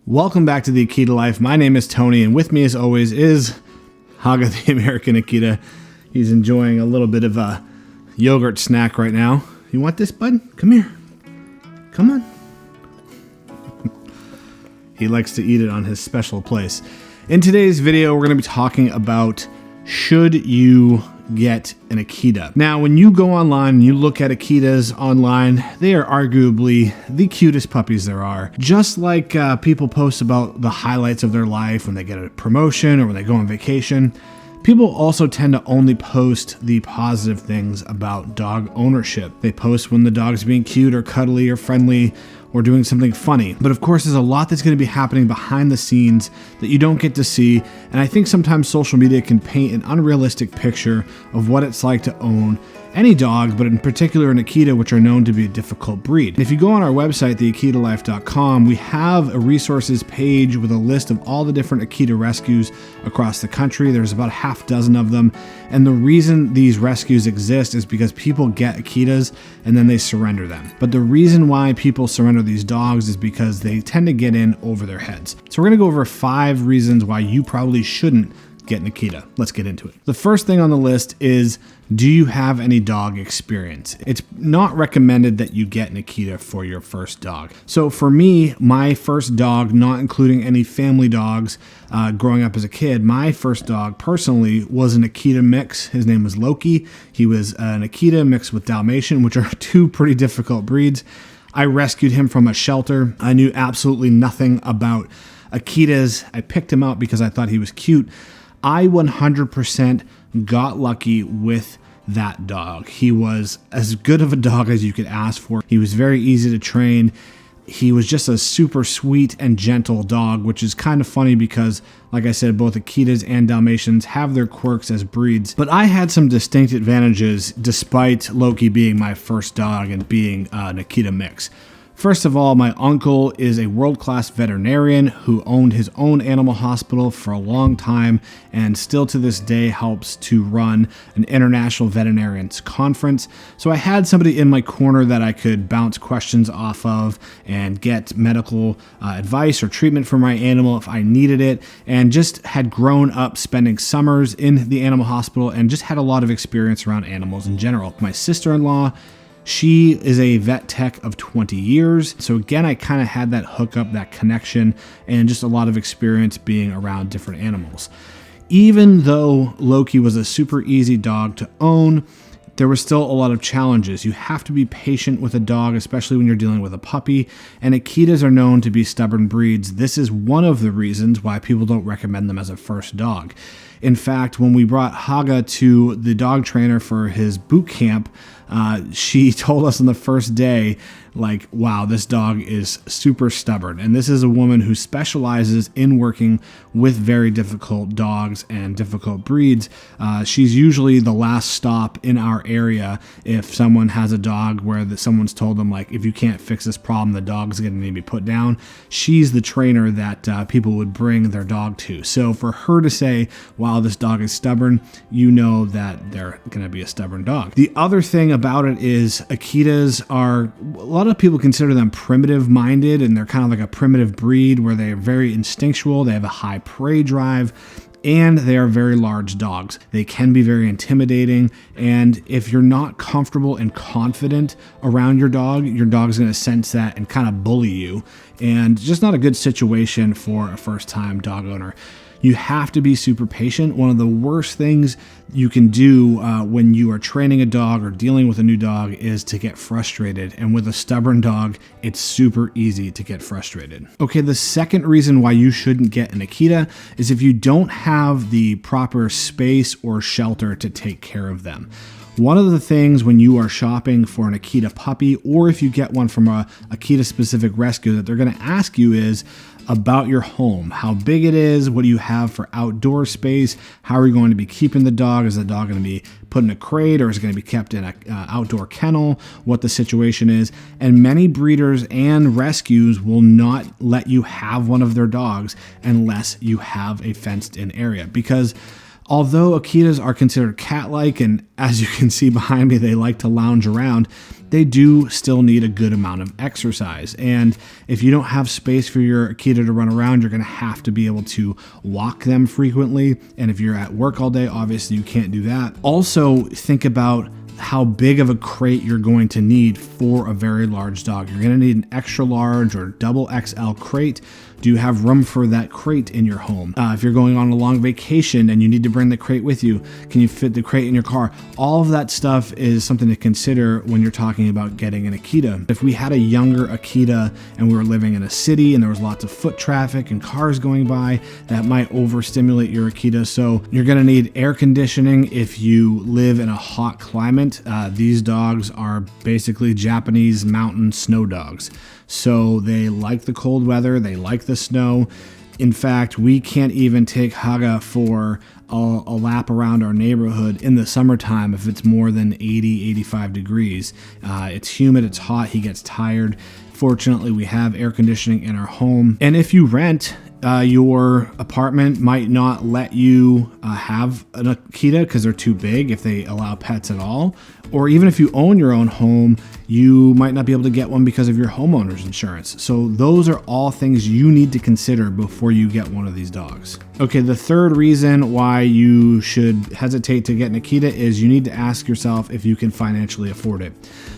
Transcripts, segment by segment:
Welcome back to the Akita Life. My name is Tony, and with me as always is Haga, the American Akita. He's enjoying a little bit of a yogurt snack right now. You want this, bud? Come here. Come on. He likes to eat it on his special place. In today's video, we're going to be talking about should you get an Akita. Now, when you go online and you look at Akitas online, they are arguably the cutest puppies there are. Just like people post about the highlights of their life when they get a promotion or when they go on vacation, people also tend to only post the positive things about dog ownership. They post when the dog's being cute or cuddly or friendly or doing something funny. But of course, there's a lot that's going to be happening behind the scenes that you don't get to see. And I think sometimes social media can paint an unrealistic picture of what it's like to own any dog, but in particular an Akita, which are known to be a difficult breed. And if you go on our website, theakitalife.com, we have a resources page with a list of all the different Akita rescues across the country. There's about a half dozen of them. And the reason these rescues exist is because people get Akitas and then they surrender them. But the reason why people surrender these dogs is because they tend to get in over their heads. So we're going to go over 5 reasons why you probably shouldn't get an Akita. Let's get into it. The first thing on the list is, do you have any dog experience? It's not recommended that you get an Akita for your first dog. So for me, my first dog, not including any family dogs growing up as a kid, my first dog personally was an Akita mix. His name was Loki. He was an Akita mixed with Dalmatian, which are 2 pretty difficult breeds. I rescued him from a shelter. I knew absolutely nothing about Akitas. I picked him out because I thought he was cute. I 100% got lucky with that dog. He was as good of a dog as you could ask for. He was very easy to train. He was just a super sweet and gentle dog, which is kind of funny because, like I said, both Akitas and Dalmatians have their quirks as breeds. But I had some distinct advantages despite Loki being my first dog and being an Akita mix. First of all, my uncle is a world-class veterinarian who owned his own animal hospital for a long time and still to this day helps to run an international veterinarians conference. So I had somebody in my corner that I could bounce questions off of and get medical advice or treatment for my animal if I needed it, and just had grown up spending summers in the animal hospital and just had a lot of experience around animals in general. My sister-in-law, she is a vet tech of 20 years. So again, I kind of had that hookup, that connection, and just a lot of experience being around different animals. Even though Loki was a super easy dog to own, there was still a lot of challenges. You have to be patient with a dog, especially when you're dealing with a puppy, and Akitas are known to be stubborn breeds. This is one of the reasons why people don't recommend them as a first dog. In fact, when we brought Haga to the dog trainer for his boot camp, she told us on the first day, like, wow, this dog is super stubborn. And this is a woman who specializes in working with very difficult dogs and difficult breeds. She's usually the last stop in our area if someone has a dog where someone's told them, like, if you can't fix this problem, the dog's going to need to be put down. She's the trainer that people would bring their dog to. So for her to say, wow, this dog is stubborn, you know that they're going to be a stubborn dog. The other thing about it is Akitas are, a lot of people consider them primitive minded, and they're kind of like a primitive breed where they are very instinctual. They have a high prey drive, and they are very large dogs. They can be very intimidating, and if you're not comfortable and confident around your dog's going to sense that and kind of bully you, and just not a good situation for a first-time dog owner. You have to be super patient. One of the worst things you can do when you are training a dog or dealing with a new dog is to get frustrated. And with a stubborn dog, it's super easy to get frustrated. Okay, the second reason why you shouldn't get an Akita is if you don't have the proper space or shelter to take care of them. One of the things when you are shopping for an Akita puppy, or if you get one from a Akita specific rescue, that they're going to ask you is about your home, how big it is, what do you have for outdoor space, how are you going to be keeping the dog, is the dog going to be put in a crate or is it going to be kept in an outdoor kennel, what the situation is. And many breeders and rescues will not let you have one of their dogs unless you have a fenced in area, because Although Akitas are considered cat-like, and as you can see behind me, they like to lounge around, they do still need a good amount of exercise. And if you don't have space for your Akita to run around, you're going to have to be able to walk them frequently. And if you're at work all day, obviously you can't do that. Also, think about how big of a crate you're going to need for a very large dog. You're going to need an extra large or double XL crate. Do you have room for that crate in your home? If you're going on a long vacation and you need to bring the crate with you, can you fit the crate in your car? All of that stuff is something to consider when you're talking about getting an Akita. If we had a younger Akita and we were living in a city and there was lots of foot traffic and cars going by, that might overstimulate your Akita. So you're going to need air conditioning if you live in a hot climate. These dogs are basically Japanese mountain snow dogs. So they like the cold weather, they like the snow. In fact, we can't even take Haga for a lap around our neighborhood in the summertime if it's more than 80, 85 degrees. It's humid, it's hot, he gets tired. Fortunately, we have air conditioning in our home. And if you rent, your apartment might not let you have an Akita because they're too big if they allow pets at all. Or even if you own your own home, you might not be able to get one because of your homeowner's insurance. So those are all things you need to consider before you get one of these dogs. Okay, the third reason why you should hesitate to get an Akita is you need to ask yourself if you can financially afford it.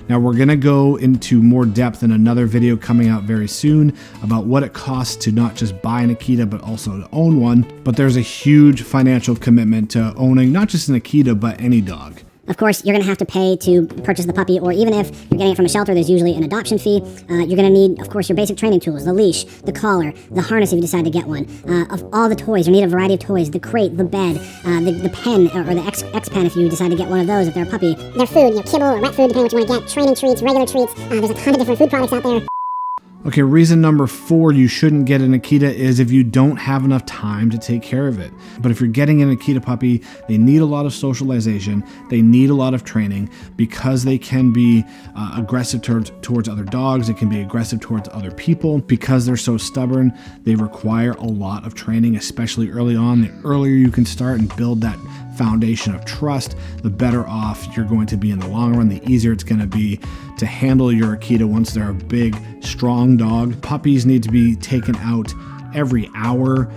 Now we're gonna go into more depth in another video coming out very soon about what it costs to not just buy an Akita, but also to own one. But there's a huge financial commitment to owning not just an Akita, but any dog. Of course, you're going to have to pay to purchase the puppy, or even if you're getting it from a shelter, there's usually an adoption fee. You're going to need, of course, your basic training tools, the leash, the collar, the harness if you decide to get one. Of all the toys, you need a variety of toys, the crate, the bed, the pen, or the X-Pen if you decide to get one of those if they're a puppy. Their food, kibble or wet food, depending on what you want to get, training treats, regular treats. There's a ton of different food products out there. Okay, reason number 4 you shouldn't get an Akita is if you don't have enough time to take care of it. But if you're getting an Akita puppy, they need a lot of socialization, they need a lot of training because they can be aggressive towards other dogs, they can be aggressive towards other people. Because they're so stubborn, they require a lot of training, especially early on. The earlier you can start and build that foundation of trust, the better off you're going to be in the long run, the easier it's going to be to handle your Akita once they're a big, strong dog. Puppies need to be taken out every hour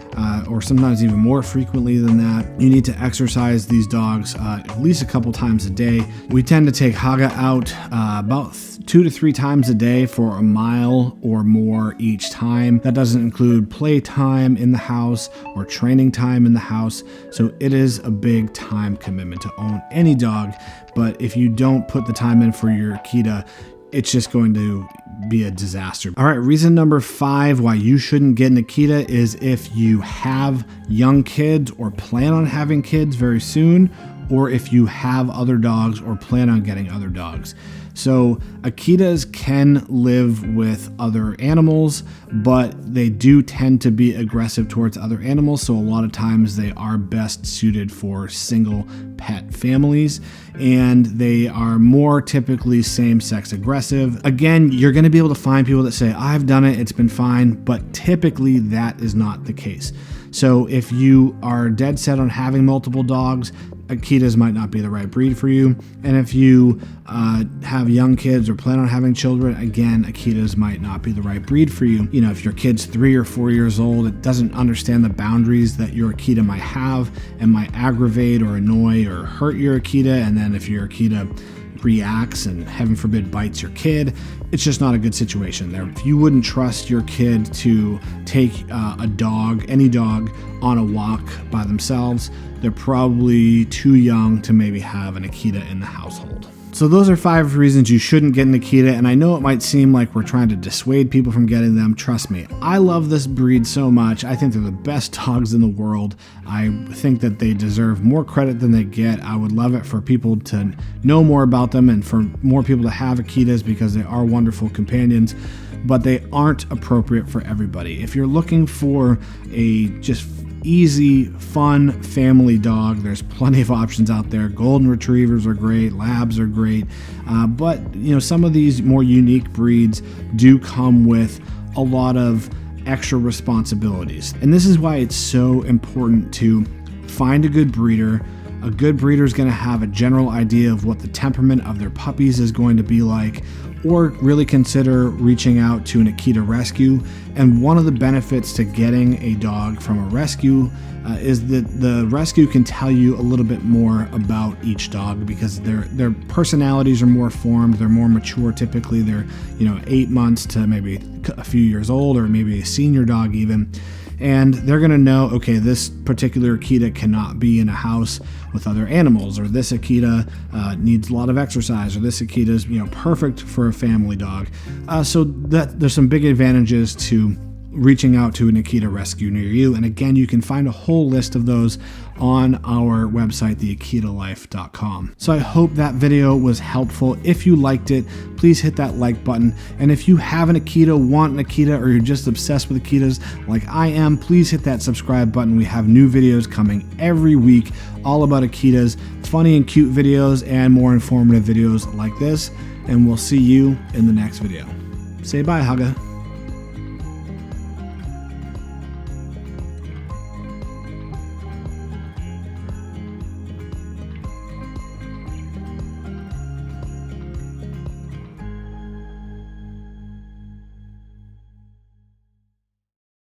or sometimes even more frequently than that. You need to exercise these dogs at least a couple times a day. We tend to take Haga out about 2 to 3 times a day for a mile or more each time. That doesn't include play time in the house or training time in the house. So it is a big time commitment to own any dog. But if you don't put the time in for your Akita, it's just going to be a disaster. All right, reason number 5 why you shouldn't get an Akita is if you have young kids or plan on having kids very soon, or if you have other dogs or plan on getting other dogs. So Akitas can live with other animals, but they do tend to be aggressive towards other animals. So a lot of times they are best suited for single pet families, and they are more typically same-sex aggressive. Again, you're going to be able to find people that say, I've done it, it's been fine, but typically that is not the case. So if you are dead set on having multiple dogs, Akitas might not be the right breed for you. And if you have young kids or plan on having children, again, Akitas might not be the right breed for you. You know, if your kid's 3 or 4 years old, it doesn't understand the boundaries that your Akita might have and might aggravate or annoy or hurt your Akita. And then if your Akita reacts and heaven forbid bites your kid, it's just not a good situation there. If you wouldn't trust your kid to take a dog, any dog, on a walk by themselves, they're probably too young to maybe have an Akita in the household. So those are 5 reasons you shouldn't get an Akita, and I know it might seem like we're trying to dissuade people from getting them. Trust me, I love this breed so much. I think they're the best dogs in the world. I think that they deserve more credit than they get. I would love it for people to know more about them and for more people to have Akitas because they are wonderful companions, but they aren't appropriate for everybody. If you're looking for a just easy, fun family dog, there's plenty of options out there. Golden retrievers are great, labs are great, but you know, some of these more unique breeds do come with a lot of extra responsibilities. And this is why it's so important to find a good breeder. A good breeder is going to have a general idea of what the temperament of their puppies is going to be like, or really consider reaching out to an Akita rescue. And one of the benefits to getting a dog from a rescue is that the rescue can tell you a little bit more about each dog, because their personalities are more formed, they're more mature. Typically they're 8 months to maybe a few years old, or maybe a senior dog even. And they're going to know, okay, this particular Akita cannot be in a house with other animals, or this Akita needs a lot of exercise, or this Akita is perfect for a family dog. So there's some big advantages to reaching out to an Akita rescue near you. And again, you can find a whole list of those on our website, theakitalife.com. So I hope that video was helpful. If you liked it, please hit that like button. And if you have an Akita, want an Akita, or you're just obsessed with Akitas like I am, please hit that subscribe button. We have new videos coming every week all about Akitas, funny and cute videos, and more informative videos like this. And we'll see you in the next video. Say bye, Haga.